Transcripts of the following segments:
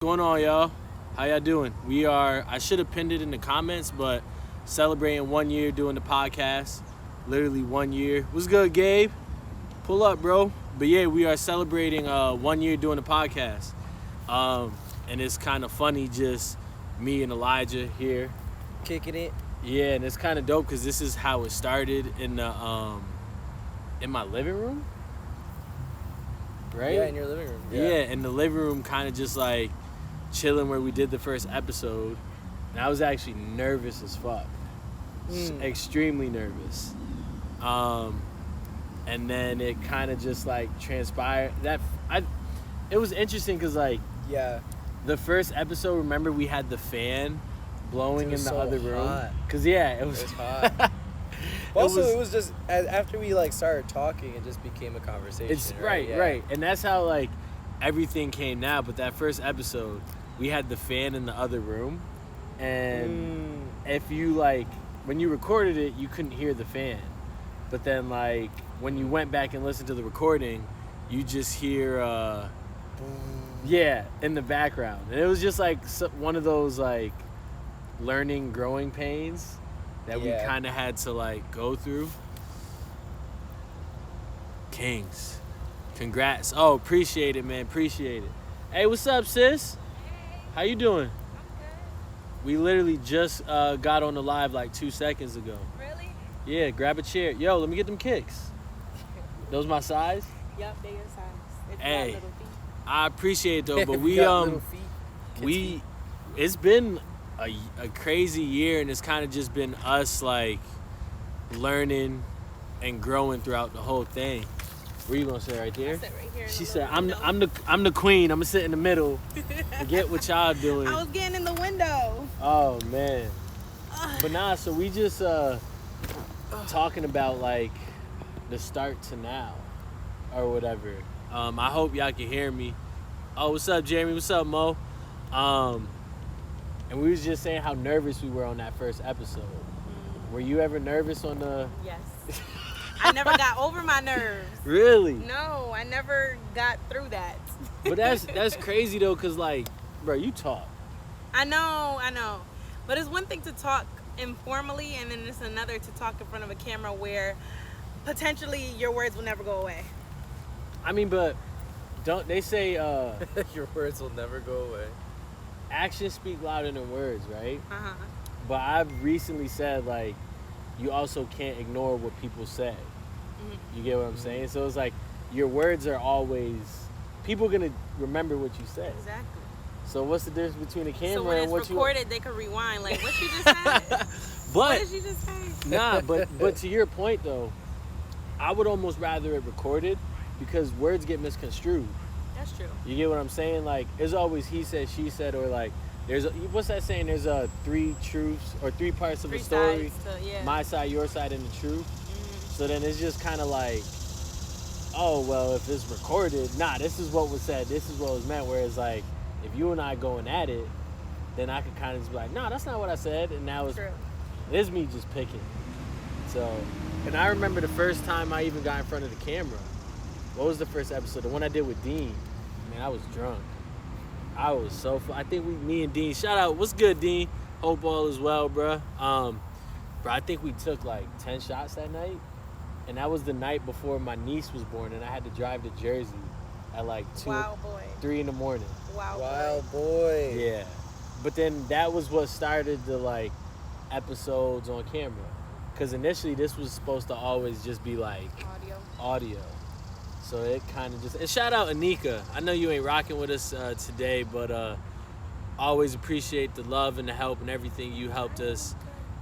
Going on, y'all? How y'all doing? I should have pinned it in the comments, but celebrating 1 year doing the podcast. Literally 1 year. What's good, Gabe? Pull up, bro. But yeah, we are celebrating 1 year doing the podcast. And it's kind of funny just me and Elijah here. Kicking it. Yeah, and it's kind of dope because this is how it started in my living room. Right? Yeah, in your living room. Yeah, in the living room, kind of just like chilling where we did the first episode. And I was actually nervous as fuck. Extremely nervous. And then it kind of just like transpired. It was interesting because like the first episode, remember we had the fan blowing in the other room? Because it was hot. Also, it was just after we like started talking, it just became a conversation. It's right, and that's how like everything came now. But that first episode, we had the fan in the other room, and if you like when you recorded it, you couldn't hear the fan, but then like when you went back and listened to the recording, you just hear in the background, and it was just like one of those like learning growing pains that we kind of had to like go through. Kings, congrats. Oh, appreciate it, man. Appreciate it. Hey, what's up, sis? Hey. How you doing? I'm good. We literally just got on the live like 2 seconds ago. Really? Yeah, grab a chair. Yo, let me get them kicks. Those my size? Yup, they your size. It's Hey. got little feet. I appreciate it though, but We got little feet. Kids' feet. It's been a crazy year, and it's kind of just been us like learning and growing throughout the whole thing. Where you gonna sit right there? I'll sit right here in She the said, little "I'm window. the queen. I'm gonna sit in the middle. Forget what y'all doing." I was getting in the window. Oh man, but nah. So we just talking about like the start to now, or whatever. I hope y'all can hear me. Oh, what's up, Jeremy? What's up, Mo? And we was just saying how nervous we were on that first episode. Were you ever nervous on the? Yes. I never got over my nerves. Really? No, I never got through that. But that's crazy though, cause like, bro, you talk. I know. But it's one thing to talk informally, and then it's another to talk in front of a camera where potentially your words will never go away. I mean, but don't they say Your words will never go away. actions speak louder than words, right? Uh-huh. But I've recently said like, you also can't ignore what people say. You get what I'm saying? So it's like your words are always people are gonna remember what you said. Exactly. So what's the difference between a camera So when and it's what recorded, they could rewind. Like, what you just said? What But did you just say? nah, but to your point though, I would almost rather it recorded because words get misconstrued. That's true. You get what I'm saying? Like, there's always he said, she said, or like, what's that saying? There's three truths or three parts of Three a story. sides to, My side, your side, and the truth. So then it's just kind of like, oh, well, if it's recorded, this is what was said, this is what was meant. Whereas like, if you and I going at it, then I could kind of just be like, no, that's not what I said. And now it's me just picking. So, and I remember the first time I even got in front of the camera. What was the first episode? The one I did with Dean. Man, I was drunk. I was so fun. I think me and Dean, shout out. What's good, Dean? Hope all is well, bro. Bro, I think we took like 10 shots that night. And that was the night before my niece was born, and I had to drive to Jersey at like 3 in the morning. Wild boy. Yeah. But then that was what started the like episodes on camera. Because initially this was supposed to always just be like audio. So it kind of just... And shout out Anika. I know you ain't rocking with us today, but always appreciate the love and the help and everything you helped us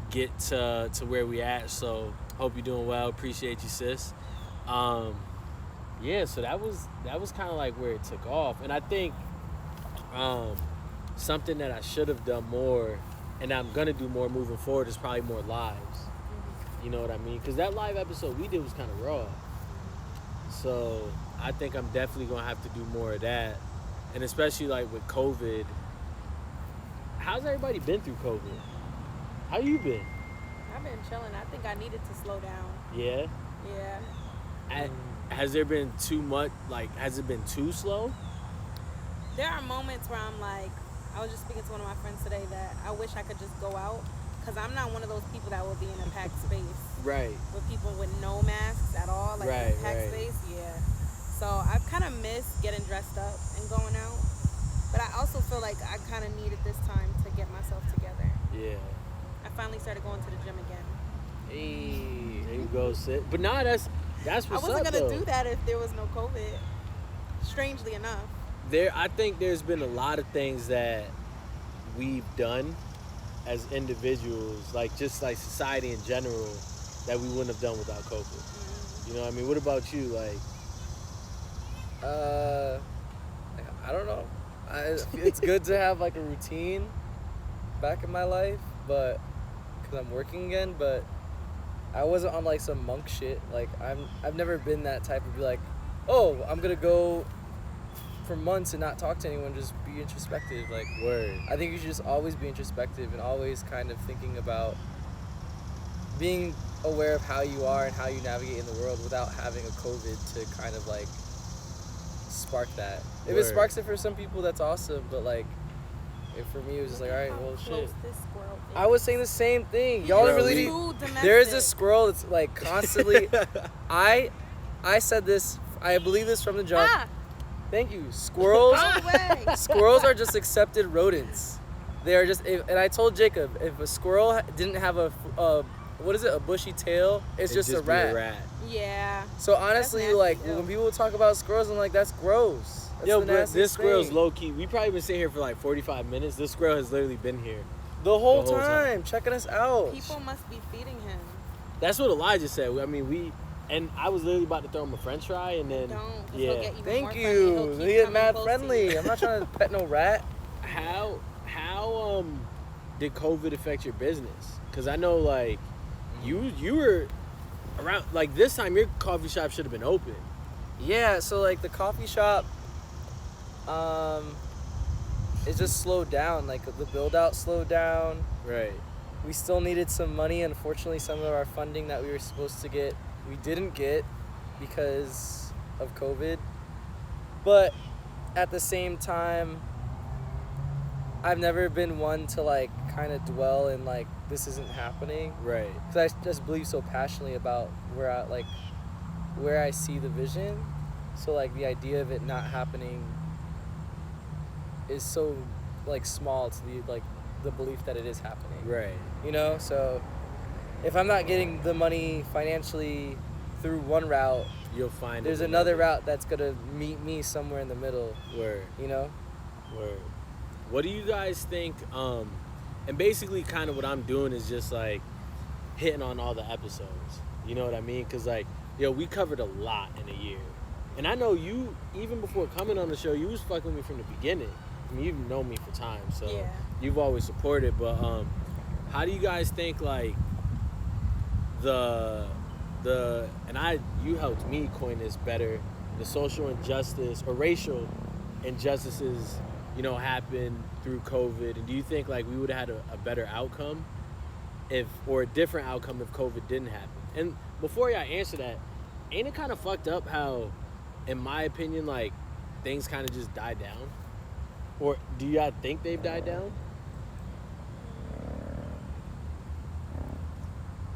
get to where we at. So hope you're doing well. Appreciate you, sis. Yeah, so that was kind of like where it took off. And I think something that I should have done more and I'm going to do more moving forward is probably more lives. You know what I mean? Because that live episode we did was kind of raw. So I think I'm definitely going to have to do more of that. And especially like with COVID. How's everybody been through COVID? How you been? I've been chilling. I think I needed to slow down. Yeah? Yeah. Has there been too much, like, has it been too slow? there are moments where I'm like, I was just speaking to one of my friends today that I wish I could just go out, because I'm not one of those people that will be in a packed space. Right. With people with no masks at all, like in a packed space. Yeah. So I kind of miss getting dressed up and going out. But I also feel like I kind of needed this time to get myself together. Yeah. I finally started going to the gym again. Hey, there you go, Sid. But nah, that's what's up, I wasn't gonna though. do that if there was no COVID. Strangely enough. I think there's been a lot of things that we've done as individuals, like just like society in general, that we wouldn't have done without COVID. Mm-hmm. You know what I mean? What about you? Like, I don't know. It's good to have like a routine back in my life, but because I'm working again. But I wasn't on like some monk shit. Like I've never been that type of be like, oh, I'm gonna go for months and not talk to anyone, just be introspective. Like, word. I think you should just always be introspective and always kind of thinking about being aware of how you are and how you navigate in the world without having a COVID to kind of like spark that. If it sparks it for some people, that's awesome. But like, if for me, it was just like, all right, well, shit. I was saying the same thing. Y'all really. There is a squirrel that's like constantly. I said this. I believe this from the jump. Thank you. Squirrels. Squirrels are just accepted rodents. They are just. And I told Jacob, if a squirrel didn't have a what is it? A bushy tail? It's just a rat. Yeah. So honestly, like when people talk about squirrels, I'm like, that's gross. That's yo, bro, this squirrel's low key. We probably been sitting here for like 45 minutes. This squirrel has literally been here the whole time, checking us out. People must be feeding him. That's what Elijah said. I mean, and I was literally about to throw him a French fry, and then Thank you. He get mad friendly. I'm not trying to pet no rat. How did COVID affect your business? Because I know like you were around like this time. Your coffee shop should have been open. Yeah. So like the coffee shop, it just slowed down. Like the build out slowed down. Right. We still needed some money. Unfortunately, some of our funding that we were supposed to get, we didn't get because of COVID. But at the same time, I've never been one to like kind of dwell in like this isn't happening. Right. Because I just believe so passionately about where I see the vision. So like the idea of it not happening is so like small to the belief that it is happening. Right. You know, so if I'm not getting the money financially through one route, you'll find there's another route that's gonna meet me somewhere in the middle. Word. You know? Word. What do you guys think? And basically kind of what I'm doing is just like hitting on all the episodes. You know what I mean? Because like, we covered a lot in a year. And I know you, even before coming on the show, you was fucking with me from the beginning. I mean, you've known me for time, so you've always supported. But how do you guys think like you helped me coin this better, the social injustice or racial injustices, happen through COVID, and do you think like we would have had a better outcome or a different outcome if COVID didn't happen? And before y'all answer that, ain't it kind of fucked up how, in my opinion, like things kind of just died down? Or do y'all think they've died down?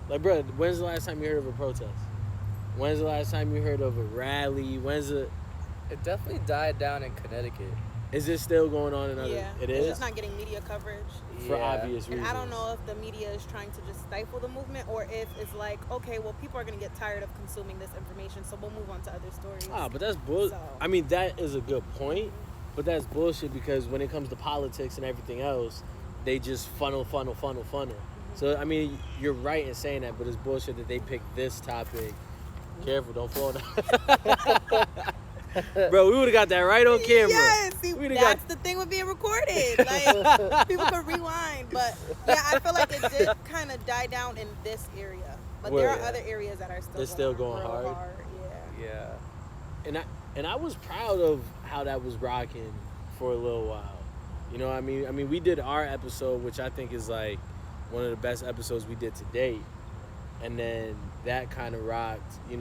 Like, bro, when's the last time you heard of a protest? When's the last time you heard of a rally? It definitely died down in Connecticut. Is it still going on in other? Yeah. It It's is? just not getting media coverage. For obvious reasons. And I don't know if the media is trying to just stifle the movement or if it's like, okay, well, people are going to get tired of consuming this information, so we'll move on to other stories. But that's bullshit. So. I mean, that is a good point, but that's bullshit because when it comes to politics and everything else, they just funnel. So, I mean, you're right in saying that, but it's bullshit that they picked this topic. Careful, don't fall down. Bro, we would have got that right on camera. Yes, see, that's the thing with being recorded. Like, people could rewind. But, yeah, I feel like it did kind of die down in this area. But there are other areas that are still going hard. Yeah. And I was proud of how that was rocking for a little while. You know what I mean? I mean, we did our episode, which I think is, like, one of the best episodes we did to date. And then that kind of rocked. We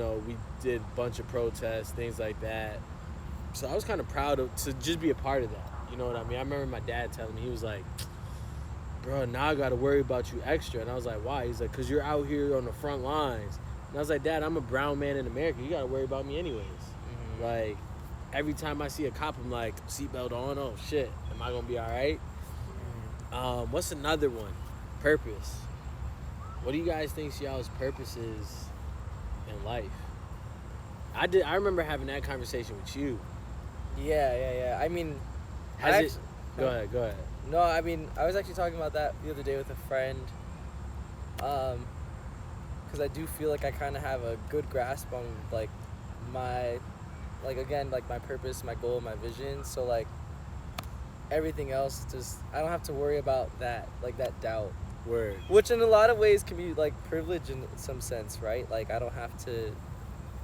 did a bunch of protests, things like that. So I was kind of proud to just be a part of that. You know what I mean? I remember my dad telling me, he was like, bro, now I got to worry about you extra. And I was like, why? He's like, because you're out here on the front lines. And I was like, Dad, I'm a brown man in America. You got to worry about me anyways. Mm-hmm. Like, every time I see a cop, I'm like, seatbelt on. Oh, shit. Am I going to be all right? Mm-hmm. What's another one? Purpose. What do you guys think y'all's purpose is in life? I remember having that conversation with you. Yeah. I mean, Go ahead. No, I mean, I was actually talking about that the other day with a friend. Because I do feel like I kind of have a good grasp on, like, my purpose, my goal, my vision. So, like, everything else, just, I don't have to worry about that, like, that doubt. Word. Which in a lot of ways can be, like, privilege in some sense, right? Like, I don't have to,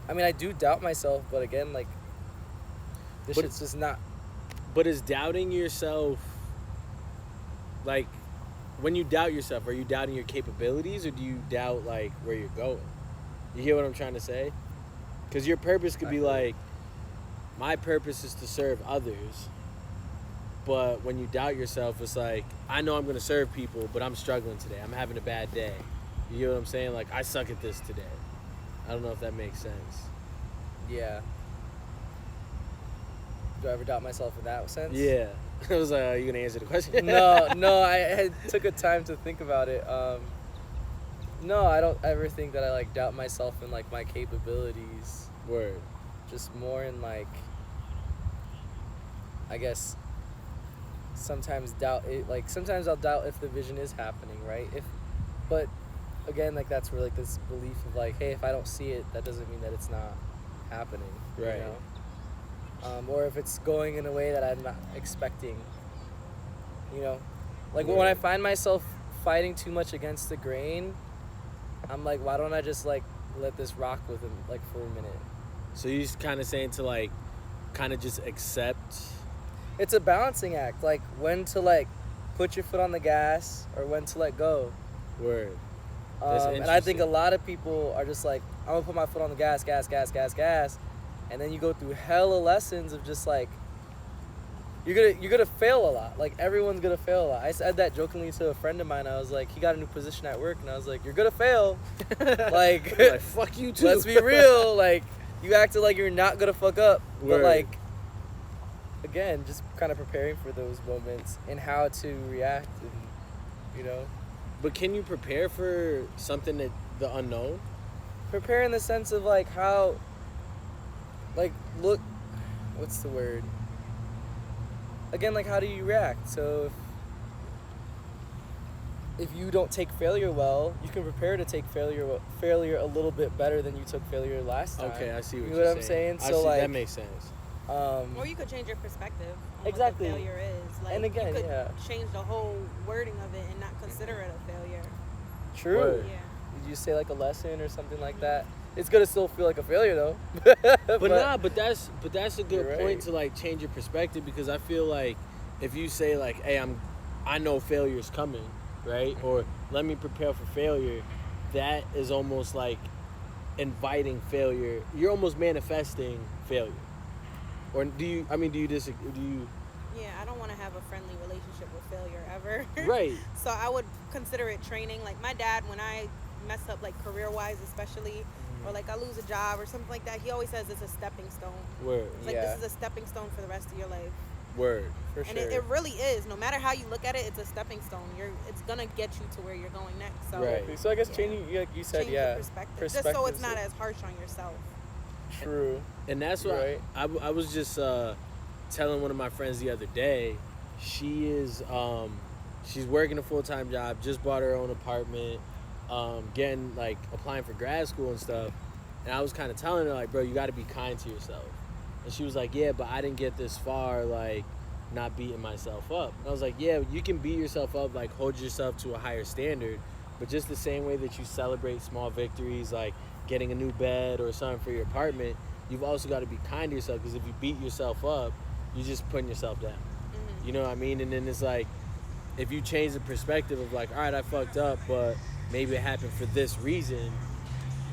I mean, I do doubt myself, but again, like, shit's just not. But is doubting yourself, like, when you doubt yourself, are you doubting your capabilities, or do you doubt, like, where you're going? You hear what I'm trying to say? Because your purpose could be like, my purpose is to serve others. But when you doubt yourself, it's like, I know I'm going to serve people, but I'm struggling today. I'm having a bad day. You hear what I'm saying? Like, I suck at this today. I don't know if that makes sense. Yeah. Do I ever doubt myself in that sense? Yeah. I was like, are you going to answer the question? No, I took a time to think about it. No, I don't ever think that I, like, doubt myself in, like, my capabilities. Word. Just more in, like, I guess, sometimes I'll doubt if the vision is happening, right? But again, like, that's where, like, this belief of, like, hey, if I don't see it, that doesn't mean that it's not happening. Right. You know? Or if it's going in a way that I'm not expecting. You know? Like, when I find myself fighting too much against the grain, I'm like, why don't I just, like, let this rock with him, like, for a minute? So you're just kind of saying to, like, kind of just accept. It's a balancing act, like, when to, like, put your foot on the gas or when to let go. Word. And I think a lot of people are just like, I'm gonna put my foot on the gas, and then you go through hella lessons of just, like, you're gonna fail a lot. Like, everyone's gonna fail a lot. I said that jokingly to a friend of mine. I was like, he got a new position at work, and I was like, you're gonna fail. like fuck you too. Let's be real. Like, you acted like you're not gonna fuck up, Word. but, like, again, just kind of preparing for those moments and how to react, and, you know. But can you prepare for something that the unknown? Prepare in the sense of, like, how, like, look, what's the word? Again, like, how do you react? So if you don't take failure well, you can prepare to take failure a little bit better than you took failure last time. Okay, I see what you you're know what I'm saying. I So, see, like, that makes sense. Or you could change your perspective on Exactly. what the failure is. Like, And again, you could yeah. change the whole wording of it and not consider it a failure. True. Word. Yeah. Did you say, like, a lesson or something like that? It's gonna still feel like a failure, though. But that's a good You're point right. to, like, change your perspective, because I feel like if you say, like, hey, I know failure's coming, right? Or let me prepare for failure, that is almost like inviting failure. You're almost manifesting failure. Or do you disagree? Yeah, I don't want to have a friendly relationship with failure ever. Right. So I would consider it training. Like, my dad, when I mess up, like, career-wise especially, or, like, I lose a job or something like that, he always says it's a stepping stone. Word. It's like, Yeah. this is a stepping stone for the rest of your life. Word. For And sure. it really is. No matter how you look at it, it's a stepping stone. It's gonna get you to where you're going next. So Right. So I guess yeah. changing, like you said, change yeah. your perspective. Just so it's not as harsh on yourself. True. And that's You're why right. I was just telling one of my friends the other day, she is she's working a full-time job, just bought her own apartment, getting, like, applying for grad school and stuff. And I was kind of telling her, like, bro, you got to be kind to yourself. And she was like, yeah, but I didn't get this far, like, not beating myself up. And I was like, yeah, you can beat yourself up, like, hold yourself to a higher standard, but just the same way that you celebrate small victories, like getting a new bed or something for your apartment, you've also got to be kind to yourself, because if you beat yourself up, you're just putting yourself down. Mm-hmm. You know what I mean? And then it's like, if you change the perspective of, like, all right, I fucked up, but maybe it happened for this reason,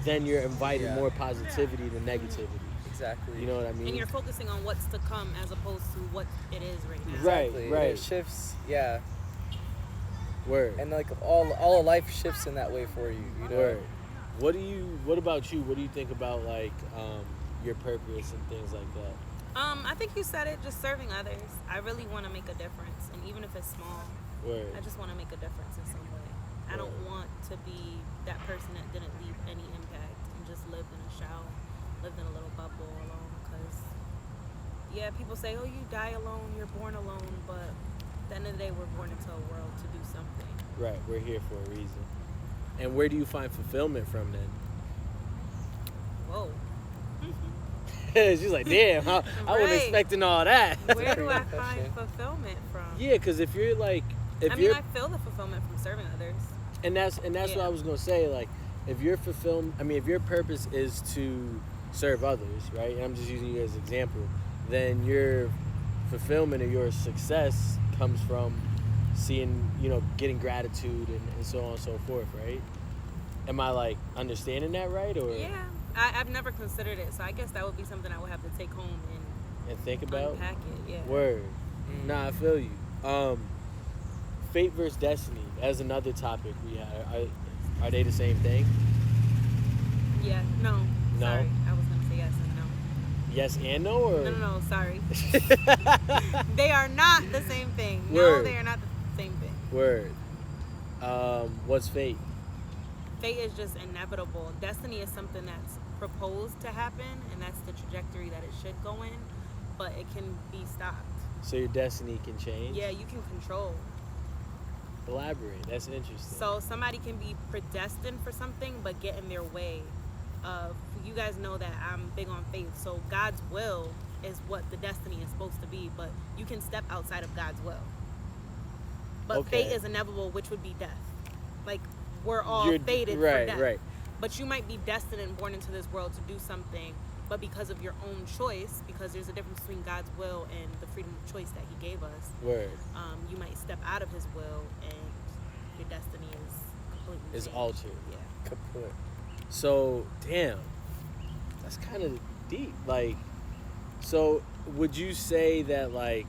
then you're inviting more positivity than negativity. Exactly. You know what I mean? And you're focusing on what's to come as opposed to what it is right now. Exactly. Right. It shifts, yeah. Word. And like all of life shifts in that way for you, you know. Word. What about you? What do you think about like your purpose and things like that? I think you said it, just serving others. I really want to make a difference, and even if it's small, Word. I just want to make a difference in some way. I don't want to be that person that didn't leave any impact and just lived in a shell, lived in a little bubble alone. Because, yeah, people say, oh, you die alone, you're born alone, but at the end of the day, we're born into a world to do something. Right, we're here for a reason. And where do you find fulfillment from then? Whoa. She's like, damn, I wasn't expecting all that. Where do I find fulfillment from? Yeah, because if you're like, I feel the fulfillment from serving others. And that's what I was gonna say. Like, if your if your purpose is to serve others, right? And I'm just using you as an example. Then your fulfillment or your success comes from seeing, getting gratitude and so on and so forth, right? Am I like understanding that right, or? Yeah, I've never considered it, so I guess that would be something I would have to take home and think about. Unpack it, yeah. Word. Nah, I feel you. Fate versus destiny. That's another topic we had. Are they the same thing? Yeah. No. No? Sorry. I was gonna say yes and no. Yes and no, or? No. Sorry. They are not the same thing. Word. No, they are not the same thing. Word. What's fate? Fate is just inevitable. Destiny is something that's proposed to happen, and that's the trajectory that it should go in, but it can be stopped. So your destiny can change? Yeah, you can control. Elaborate. That's interesting. So somebody can be predestined for something, but get in their way of. You guys know that I'm big on faith. So God's will is what the destiny is supposed to be, but you can step outside of God's will. But fate is inevitable, which would be death. Like, we're all fated for death. Right. But you might be destined and born into this world to do something, but because of your own choice, because there's a difference between God's will and the freedom of choice that He gave us. Word. You might step out of His will, and your destiny is completely changed. Altered. Yeah. Kaput. So, damn, that's kind of deep. Like, so would you say that, like,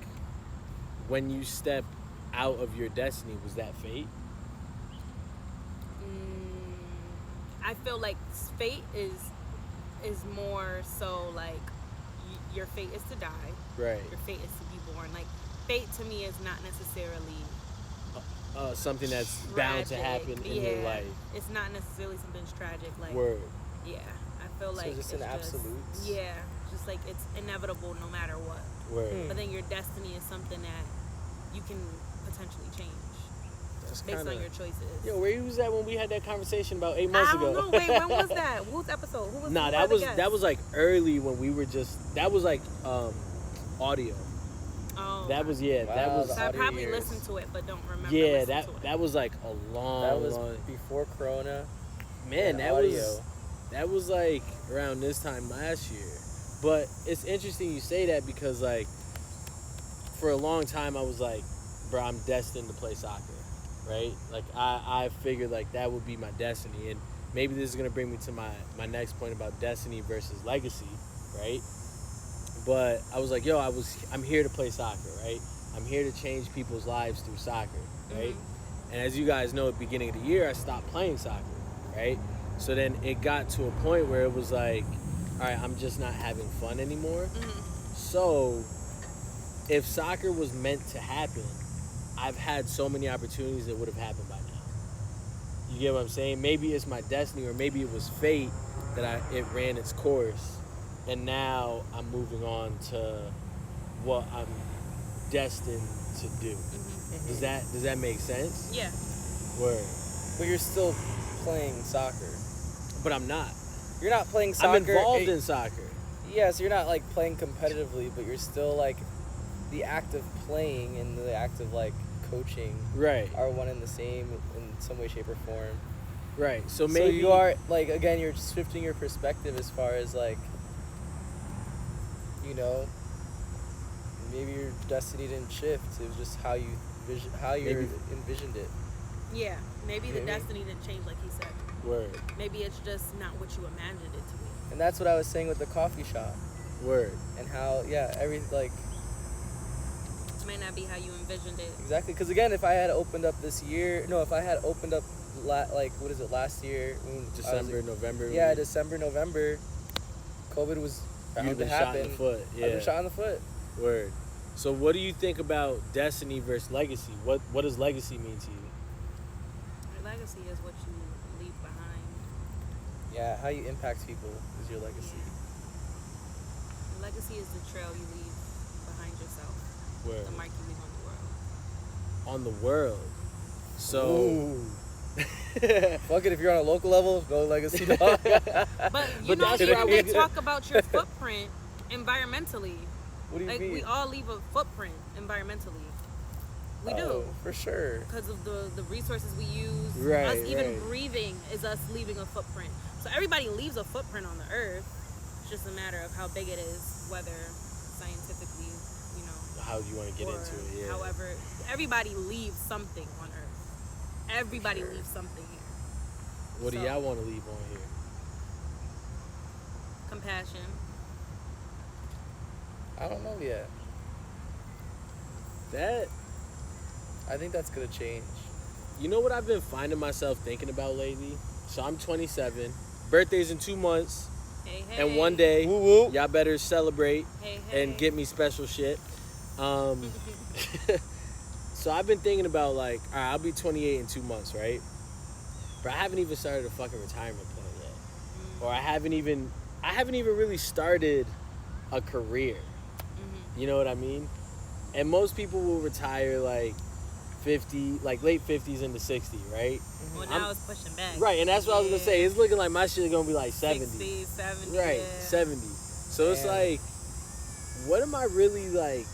when you step out of your destiny, was that fate? I feel like fate is more so like your fate is to die. Right. Your fate is to be born. Like, fate to me is not necessarily something that's tragic. bound to happen in your life. It's not necessarily something tragic. Like, Word. Yeah, I feel like just it's an absolute. Yeah, just like it's inevitable no matter what. Word. But then your destiny is something that you can potentially change. That's based on your choices. Yo, where you was at when we had that conversation about 8 months ago? I don't know. Wait, when was that? Whose episode? Who was? Nah, that was like early when we were just. That was like audio. Oh. That was Wow, that was. So I probably years. listened to it, but don't remember. Yeah, listening to it. that was like a long. That was long, before Corona. man. That audio. was like around this time last year. But it's interesting you say that because like for a long time I was like, bro, I'm destined to play soccer, right? Like I figured like that would be my destiny, and maybe this is gonna bring me to my next point about destiny versus legacy, right? But I was like, yo, I'm here to play soccer, right? I'm here to change people's lives through soccer, right? Mm-hmm. And as you guys know, at the beginning of the year, I stopped playing soccer, right? So then it got to a point where it was like, all right, I'm just not having fun anymore. Mm-hmm. So if soccer was meant to happen, I've had so many opportunities that would have happened by now. You get what I'm saying? Maybe it's my destiny, or maybe it was fate that it ran its course, and now I'm moving on to what I'm destined to do. Mm-hmm. Does that make sense? Yeah. Word. But you're still playing soccer. But I'm not. You're not playing soccer. I'm involved in soccer. Yeah, so you're not like playing competitively, but you're still like the act of playing and the act of like coaching Right. are one and the same in some way, shape, or form. Right. So maybe you are like, again, you're shifting your perspective as far as like, you know, maybe your destiny didn't shift. It was just how you envisioned it. Yeah. Maybe the You know what I mean? destiny didn't change, like he said. Word. Maybe it's just not what you imagined it to be. And that's what I was saying with the coffee shop. Word. And how, every, like... It may not be how you envisioned it. Exactly, because again, if I had opened up last year, last year? December, November. Yeah, December, November, COVID was bound to happen. Shot in the foot. Yeah. I've been shot in the foot. Word. So what do you think about destiny versus legacy? What does legacy mean to you? Your legacy is what you leave behind. Yeah, how you impact people is your legacy. Your legacy is the trail you leave behind yourself. Word. The mark you leave on the world. On the world. So. Ooh. Fuck it, if you're on a local level, go legacy dog. But you know, that's even why we we- talk about your footprint environmentally. What do you Like, mean? we all leave a footprint environmentally. We do. For sure. Because of the resources we use. Right, Us even right. breathing is us leaving a footprint. So everybody leaves a footprint on the earth. It's just a matter of how big it is, whether scientifically, you know. How you want to get or into it, yeah. However, everybody leaves something on earth. Everybody Sure. leaves something here. What do So- y'all want to leave on here? Compassion. I don't know yet. That, I think that's gonna change. you know what I've been finding myself thinking about lately? So I'm 27. Birthday's in 2 months. Hey, hey. And one day, Woo woo. y'all better celebrate Hey, hey. and get me special shit. So I've been thinking about, like, all right, I'll be 28 in 2 months, right? But I haven't even started a fucking retirement plan yet. Or I haven't even really started a career. You know what I mean? And most people will retire like 50, like late 50s into 60, right? Well, now it's pushing back. Right, and that's what I was gonna say. It's looking like my shit is gonna be like 70. 60, 70. Right, yeah. 70. So it's Damn. like, what am I really like?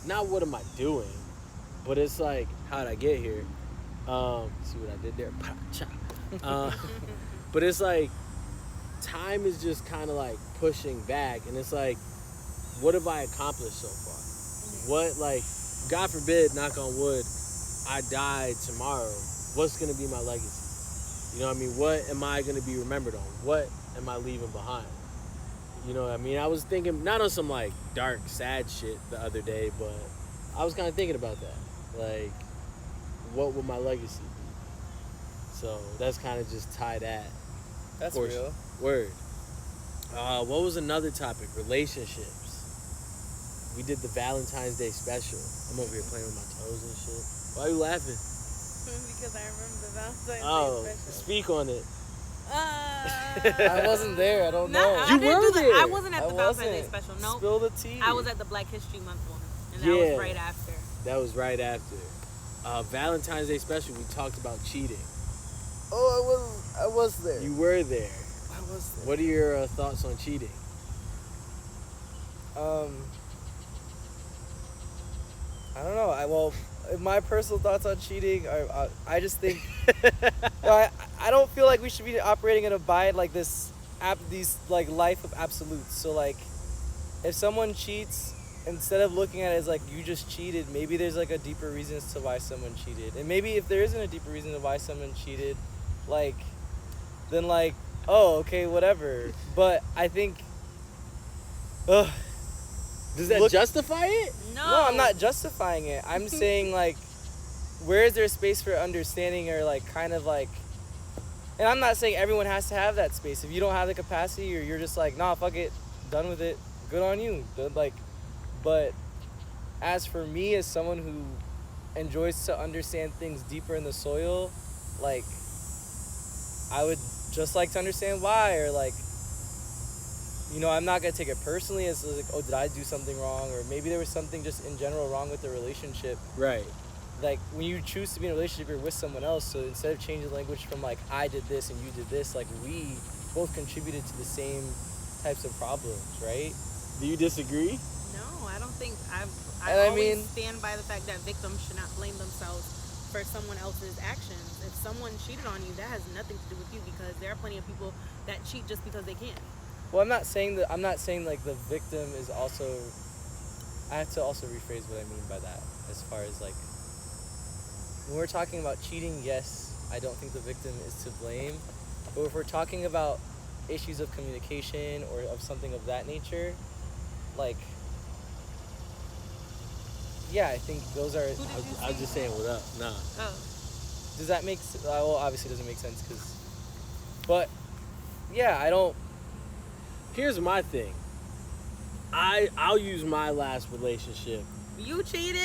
Not what am I doing, but it's like, how'd I get here? See what I did there? But it's like, time is just kind of like pushing back, and it's like, what have I accomplished so far? What, like, God forbid, knock on wood, I die tomorrow. What's gonna be my legacy? You know what I mean? What am I gonna be remembered on? What am I leaving behind? You know what I mean? I was thinking, not on some like dark, sad shit the other day, but I was kind of thinking about that. Like, what would my legacy be? So that's kind of just tied at. That's Of course. real. Word. What was another topic? Relationships. We did the Valentine's Day special. I'm over here playing with my toes and shit. Why are you laughing? Because I remember the Valentine's Oh, Day special. speak on it. I wasn't there. I don't know. I You didn't were do there. I wasn't at I the Valentine's Day wasn't. special. No. Spill the tea. I was at the Black History Month one. And that Yeah. was right after. That was right after. Valentine's Day special, we talked about cheating. Oh, I was there. You were there. I was there. What are your thoughts on cheating? I don't know. My personal thoughts on cheating are, I just think, I don't feel like we should be operating and abide like these life of absolutes. So like, if someone cheats, instead of looking at it as like you just cheated, maybe there's like a deeper reason as to why someone cheated. And maybe if there isn't a deeper reason to why someone cheated, like, then like, oh, okay, whatever. But I think, Does that justify it? no, I'm not justifying it. I'm saying, like, where is there space for understanding or, like, kind of, like... And I'm not saying everyone has to have that space. If you don't have the capacity or you're just like, nah, fuck it, done with it, good on you. But as for me, as someone who enjoys to understand things deeper in the soil, like, I would just like to understand why, or, like, you know, I'm not going to take it personally as like, oh, did I do something wrong? Or maybe there was something just in general wrong with the relationship. Right. Like, when you choose to be in a relationship, you're with someone else. So instead of changing the language from, like, I did this and you did this, like, we both contributed to the same types of problems, right? Do you disagree? No, I don't think I And I always mean- stand by the fact that victims should not blame themselves for someone else's actions. If someone cheated on you, that has nothing to do with you, because there are plenty of people that cheat just because they can. Well, I'm not saying like the victim is also. I have to also rephrase what I mean by that. As far as like, when we're talking about cheating, yes, I don't think the victim is to blame. But if we're talking about issues of communication or of something of that nature, like, yeah, I think those are. I was just saying what up. Nah. Oh. Does that make sense? Well, obviously it doesn't make sense but yeah, I don't. Here's my thing. I'll use my last relationship. You cheated?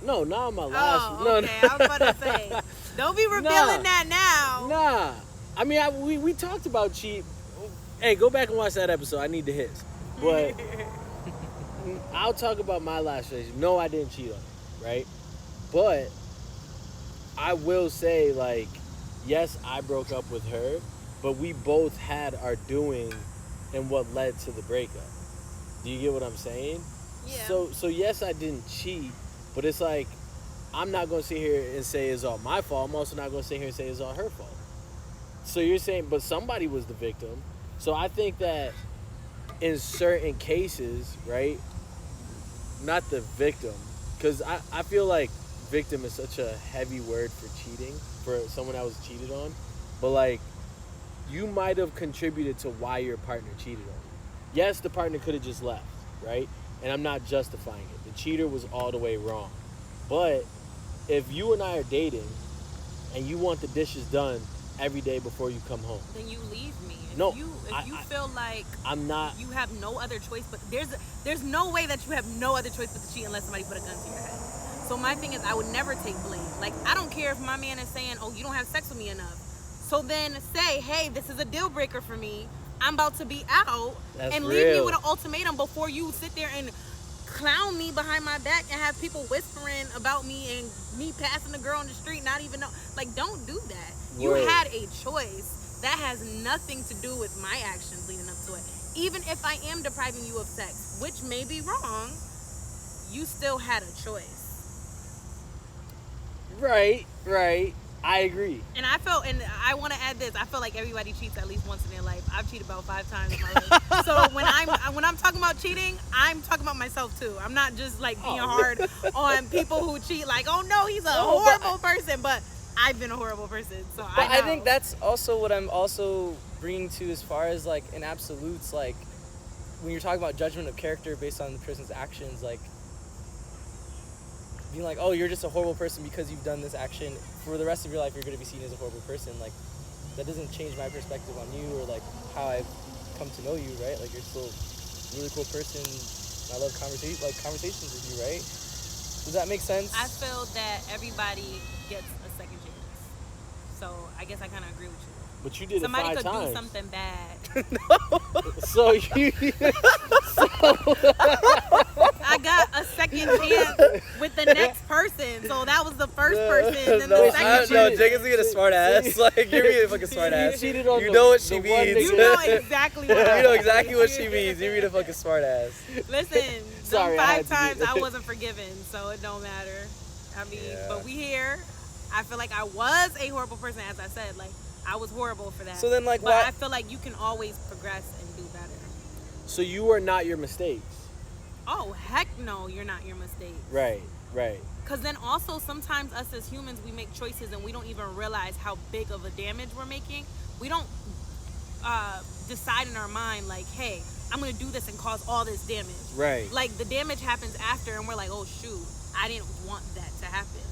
No, not my last. Oh, No, okay. I was about to say, don't be revealing that now. Nah. I mean, we talked about cheat. Hey, go back and watch that episode. I need the hits. But I'll talk about my last relationship. No, I didn't cheat on her, right? But I will say, like, yes, I broke up with her, but we both had our doing in what led to the breakup. Do you get what I'm saying? Yeah. So yes, I didn't cheat, but it's like, I'm not going to sit here and say it's all my fault. I'm also not going to sit here and say it's all her fault. So you're saying, but somebody was the victim. So I think that in certain cases, right, not the victim, because I feel like victim is such a heavy word for cheating, for someone that was cheated on. But, like, you might have contributed to why your partner cheated on you. Yes, the partner could have just left, right? And I'm not justifying it. The cheater was all the way wrong. But if you and I are dating and you want the dishes done every day before you come home, then you leave me. No, If you feel like I'm not. you have no other choice, but there's no way that you have no other choice but to cheat unless somebody put a gun to your head. So my thing is, I would never take blame. Like, I don't care if my man is saying, oh, you don't have sex with me enough. So then say, hey, this is a deal breaker for me. I'm about to be out. That's and leave me real. with an ultimatum before you sit there and clown me behind my back and have people whispering about me and me passing the girl on the street, not even know. Like, don't do that. You Word. had a choice. That has nothing to do with my actions leading up to it. Even if I am depriving you of sex, which may be wrong, you still had a choice. Right. I agree. And I want to add this. I feel like everybody cheats at least once in their life. I've cheated about 5 times in my life. So when I'm talking about cheating, I'm talking about myself too. I'm not just like being hard on people who cheat. Like, oh no, he's a horrible person. But I've been a horrible person. So I think that's also what I'm also bringing to as far as like in absolutes. Like when you're talking about judgment of character based on the person's actions, like being like, oh, you're just a horrible person because you've done this action. For the rest of your life, you're going to be seen as a horrible person. Like, that doesn't change my perspective on you or, like, how I've come to know you, right? Like, you're still a really cool person. I love conversations with you, right? Does that make sense? I feel that everybody gets a second chance. So I guess I kind of agree with you. But you did Somebody it 5 could times. do something bad. So you. I got a second chance with the next person. So that was the first person, then the second person. No, Jacob's being a smart ass. Like, you're being a fucking smart ass. cheated on You know what she the one means. You know exactly what You know exactly what she means. You're being a fucking smart ass. Listen, Sorry, them I 5 had to times do- I wasn't forgiven, so it don't matter. I mean, Yeah. but we here. I feel like I was a horrible person, as I said. Like, I was horrible for that. So then, like, but why? I feel like you can always progress and do better. So you are not your mistakes. Oh, heck no, you're not your mistake. Right. Because then also sometimes us as humans, we make choices and we don't even realize how big of a damage we're making. We don't decide in our mind like, hey, I'm going to do this and cause all this damage. Right. Like, the damage happens after and we're like, oh, shoot, I didn't want that to happen.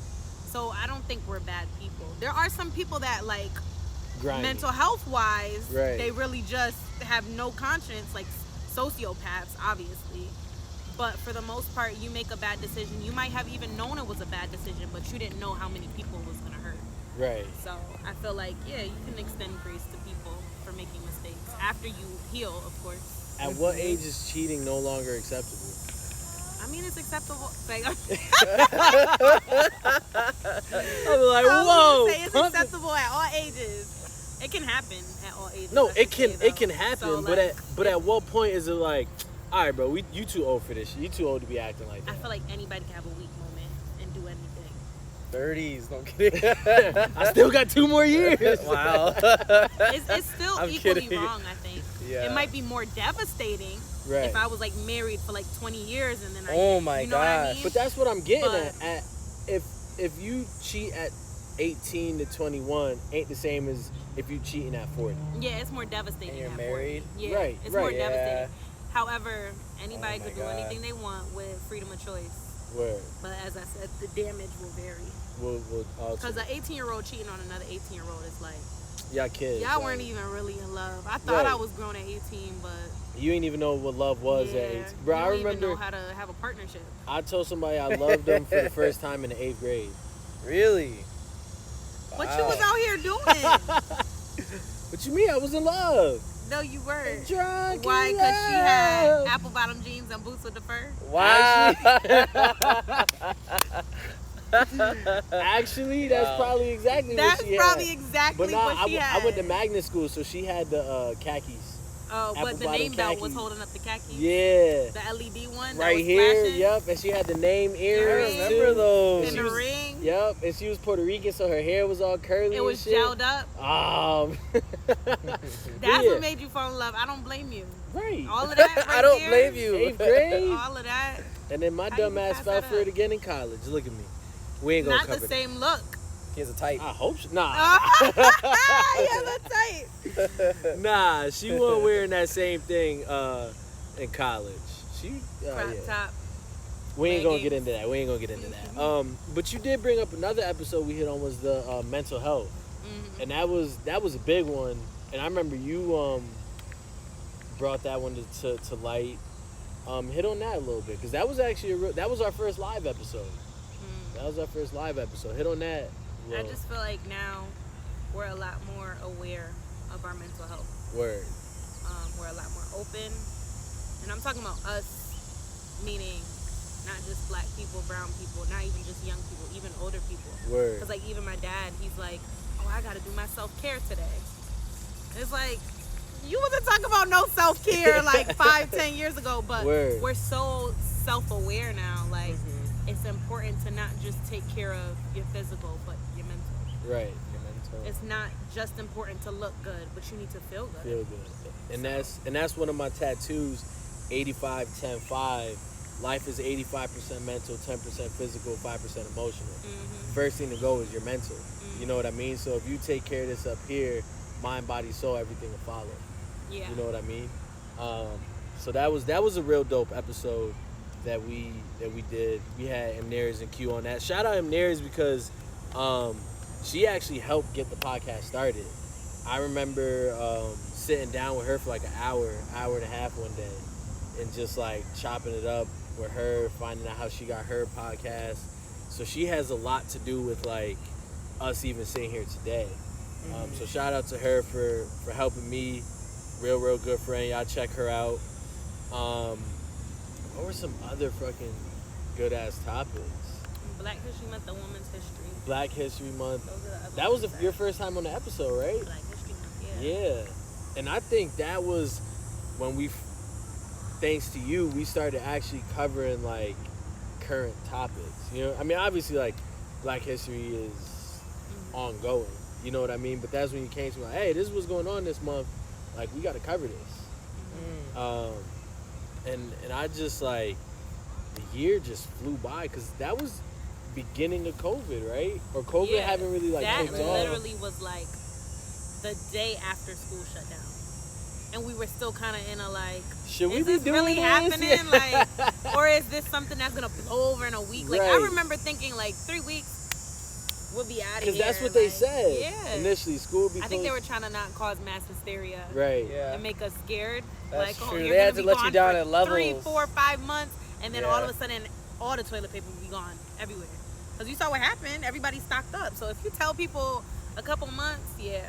So I don't think we're bad people. There are some people that, like, Grimy. mental health wise, Right. they really just have no conscience, like sociopaths, obviously. But for the most part, you make a bad decision. You might have even known it was a bad decision, but you didn't know how many people it was going to hurt. Right. So I feel like, yeah, you can extend grace to people for making mistakes after you heal, of course. At what age is cheating no longer acceptable? I mean, it's acceptable. Like, I'm like, whoa. say it's acceptable at all ages. It can happen at all ages. No, I it should can say, it can though. happen, So, but like, at what point is it like, all right, bro, you too old for this. You too old to be acting like I that. feel like anybody can have a weak moment and do anything. 30s, no kidding. I still got 2 more years. Wow. It's still I'm equally kidding. wrong, I think. Yeah. It might be more devastating Right. if I was like married for like 20 years and then Oh my you know what I gosh. mean? But that's what I'm getting But- at. If you cheat at 18 to 21, ain't the same as if you cheating at 40. Yeah, it's more devastating. And you're at married? 40. Yeah, Right, it's right. more Yeah. devastating. However, anybody Oh my could do God. anything they want with freedom of choice. Word. But as I said, the damage will vary. We'll Because an 18-year-old cheating on another 18-year-old is like, y'all kids. y'all like, weren't even really in love. I thought I Right. was grown at 18, but You ain't even know what love was yeah, at 18. Bro, you I don't even remember know how to have a partnership. I told somebody I loved them for the first time in the 8th grade. Really? What you was Wow. out here doing? What you mean? I was in love. No, you weren't. Drunk Why? in Because she had love. apple bottom jeans and boots with the fur. Wow. Actually, that's Wow. probably exactly That's what she probably had. exactly But nah, what she had. I went to magnet school, so she had the khakis. Oh, apple but the bottom name belt was khakis. holding up the khakis. Yeah. The LED one. That Right was here, flashing. yep. And she had the name earrings. Earrings. too. Remember those. And she the was- ring. Yep, and she was Puerto Rican, so her hair was all curly. It was and shit. gelled up. That's Yeah. what made you fall in love. I don't blame you. Right. All of that. Right I don't there, blame you. 8th grade. All of that. And then my How dumb you ass pass fell that for it up? again in college. Look at me. We ain't gonna Not cover the that. same look. He has a type. I hope so. Nah. Yeah, that's tight. Nah, she wasn't wearing that same thing in college. She Crop yeah. top. We ain't gonna get leggings. into that. We ain't gonna get into that. But you did bring up another episode we hit on was the mental health. Mhm. And that was a big one. And I remember you brought that one to light. Hit on that a little bit because that was actually that was our first live episode. Mm. That was our first live episode. Hit on that. I Well, just feel like now we're a lot more aware of our mental health. word. We're a lot more open, and I'm talking about us, meaning not just black people, brown people, not even just young people, even older people. Word. Because like even my dad, he's like, "Oh, I gotta do my self-care today." It's like you wasn't talking about no self-care like 5-10 years ago, but Word. we're so self-aware now. Like Mhm. it's important to not just take care of your physical, but your mental. Right. Your mental. It's not just important to look good, but you need to feel good. Feel good. And that's one of my tattoos, 85-10-5. Life is 85% mental, 10% physical, 5% emotional. Mm-hmm. First thing to go is your mental. You know what I mean? So if you take care of this up here, mind, body, soul, everything will follow. Yeah. You know what I mean? So that was a real dope episode that we did. We had Amneris and Q on that. Shout out Amneris because she actually helped get the podcast started. I remember sitting down with her for like an hour and a half one day and just like chopping it up with her, finding out how she got her podcast. So she has a lot to do with like us even sitting here today. So shout out to her for helping me. Real good friend. Y'all check her out. What were some other fucking good ass topics? Black History Month, the Women's History. Black History Month. Those are the other That was ones your first time on the episode, right? Black History Month, yeah. Yeah. And I think that was when thanks to you, we started actually covering like current topics. You know, I mean, obviously like Black History is ongoing. You know what I mean? But that's when you came to me like, hey, this is what's going on this month. Like, we got to cover this. And I just like, the year just flew by because that was beginning of COVID, right? Or COVID Yeah, haven't really like that kicked off. literally was like the day after school shut down. And we were still kind of in a like, Should we is be this doing really this? happening? Yeah. Like, or is this something that's gonna blow over in a week? Like, I Right. remember thinking like 3 weeks we'll be out of here. Because that's what they like, said. Yeah. Initially, school would be I think they closed. were trying to not cause mass hysteria. Right. Yeah. And make us scared. That's like, true. oh, They you're had gonna to be let you gone down for at levels. 3, 4, 5 months, and then all of Yeah. a sudden, all the toilet paper will be gone everywhere. Because you saw what happened. Everybody stocked up. So if you tell people a couple months, yeah.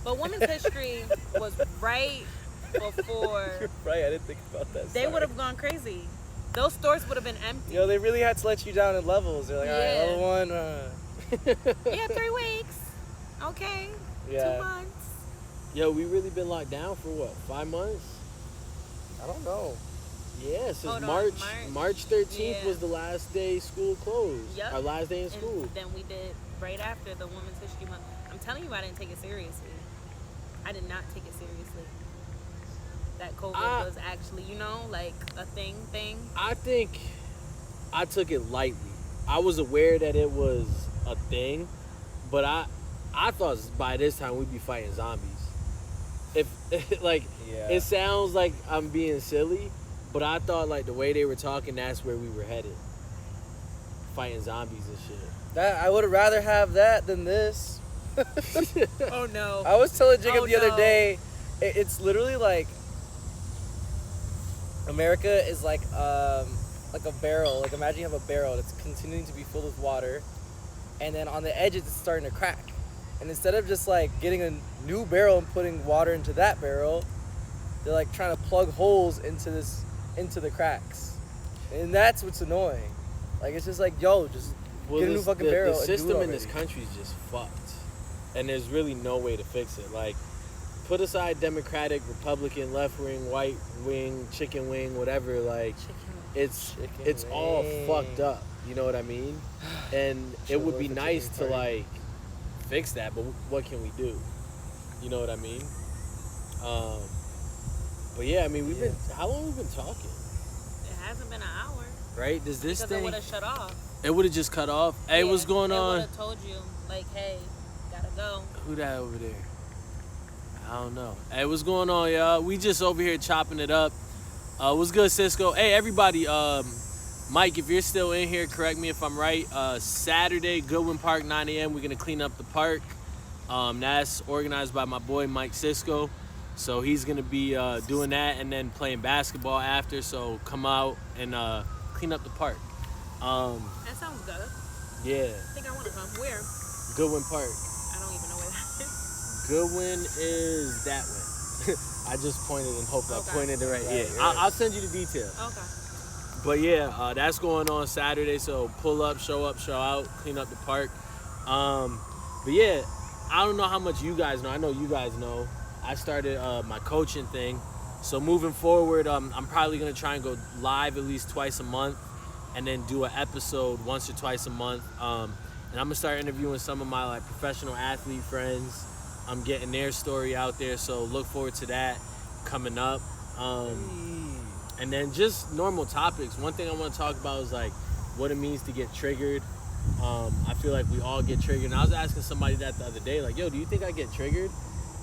But Women's History was right before You're right. I didn't think about that. they Sorry. would have gone crazy. Those stores would have been empty. You know, they really had to let you down in levels. They're like, all Yeah. right, level one. Yeah, 3 weeks. Okay. Yeah. 2 months. Yo, we really been locked down for what, 5 months? I don't know. Yeah, since Hold on, March 13th Yeah. was the last day school closed. Yep. Our last day in school. And then we did right after the Women's History Month. I'm telling you, I didn't take it seriously. I did not take it seriously. That COVID was actually, like a thing. I think I took it lightly. I was aware that it was a thing, but I thought by this time we'd be fighting zombies. If like Yeah. it sounds like I'm being silly, But I thought like the way they were talking, that's where we were headed. Fighting zombies and shit. That I would rather have that than this. Oh no. I was telling Jacob the other no. day, it's literally like America is like a barrel. Like imagine you have a barrel that's continuing to be filled with water, and then on the edges it's starting to crack. And instead of just like getting a new barrel and putting water into that barrel, they're like trying to plug holes into the cracks, and that's what's annoying. Like it's just like, yo, just get a new fucking barrel. The system and do it in this country is just fucked, and there's really no way to fix it. Like, put aside Democratic, Republican, left wing, white wing, chicken wing, whatever. Like, it's all fucked up. You know what I mean? And it would be nice to like fix that, but what can we do? You know what I mean? But yeah, I mean, we've been. How long have we been talking? It hasn't been an hour. Right? Does this Because thing? it would have shut off. It would have just cut off. Hey, what's going It on? would have told you, like, hey, gotta go. Who that over there? I don't know. Hey, what's going on, y'all? We just over here chopping it up. What's good, Cisco? Hey, everybody. Mike, if you're still in here, correct me if I'm right. Saturday, Goodwin Park, 9 a.m. We're gonna clean up the park. That's organized by my boy Mike Cisco. So he's gonna be doing that and then playing basketball after. So come out and clean up the park. That sounds good. Yeah. I think I want to come. Where? Goodwin Park. I don't even know where that is. Goodwin is that way. I just pointed and hoped I pointed it right. Right, Yeah, right. I'll send you the details. Okay. But yeah, that's going on Saturday. So pull up, show out, clean up the park. But yeah, I don't know how much you guys know. I know you guys know. I started my coaching thing. So moving forward, I'm probably gonna try and go live at least twice a month, and then do an episode once or twice a month. And I'm gonna start interviewing some of my like professional athlete friends. I'm getting their story out there, so look forward to that coming up. And then just normal topics. One thing I want to talk about is like what it means to get triggered. I feel like we all get triggered. And I was asking somebody that the other day, like, yo, do you think I get triggered?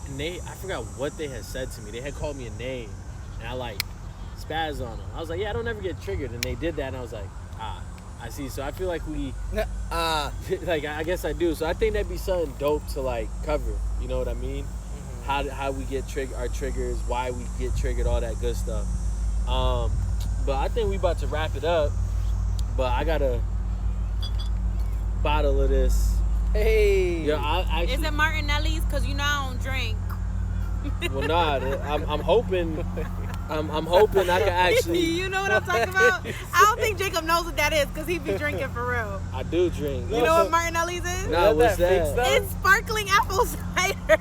And I forgot what they had said to me. They had called me a name, and I like spazzed on them. I was like, yeah, I don't ever get triggered. And they did that, and I was like, I see. So I feel like like I guess I do. So I think that'd be something dope to like cover. You know what I mean? Mm-hmm. How we get our triggers, why we get triggered, all that good stuff. But I think we about to wrap it up. But I got a bottle of this. Hey. Yeah, I Is it Martinelli's? Because you know I don't drink. Well, nah. I'm hoping. I'm hoping I can actually. You know what I'm talking about? I don't think Jacob knows what that is because he be drinking for real. I do drink. You know what Martinelli's is? Nah, what's that? It's sparkling apple cider.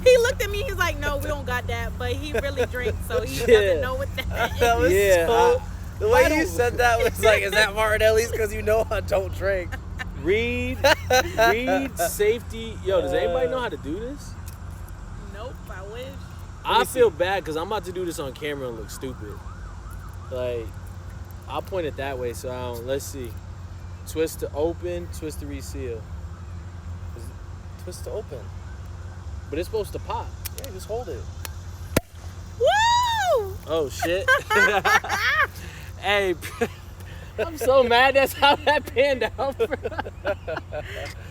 He looked at me, he's like, no, we don't got that. But he really drinks, so he doesn't know what that is. That was Yeah, the way you said that was like, is that Martinelli's? Because you know I don't drink. Read safety. Yo, does anybody know how to do this? Nope, I wish. I feel bad because I'm about to do this on camera and look stupid. Like, I'll point it that way so I don't. Let's see. Twist to open, twist to reseal. Twist to open. But it's supposed to pop. Yeah, just hold it. Woo! Oh, shit. Hey, I'm so mad that's how that panned out.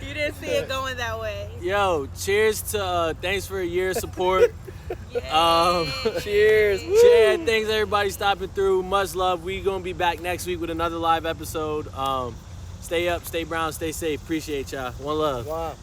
You didn't see it going that way. Yo, cheers to thanks for a year of support. Cheers. Yeah, thanks everybody stopping through. Much love. We gonna be back next week with another live episode. Stay up, stay brown, stay safe. Appreciate y'all. One love. Wow.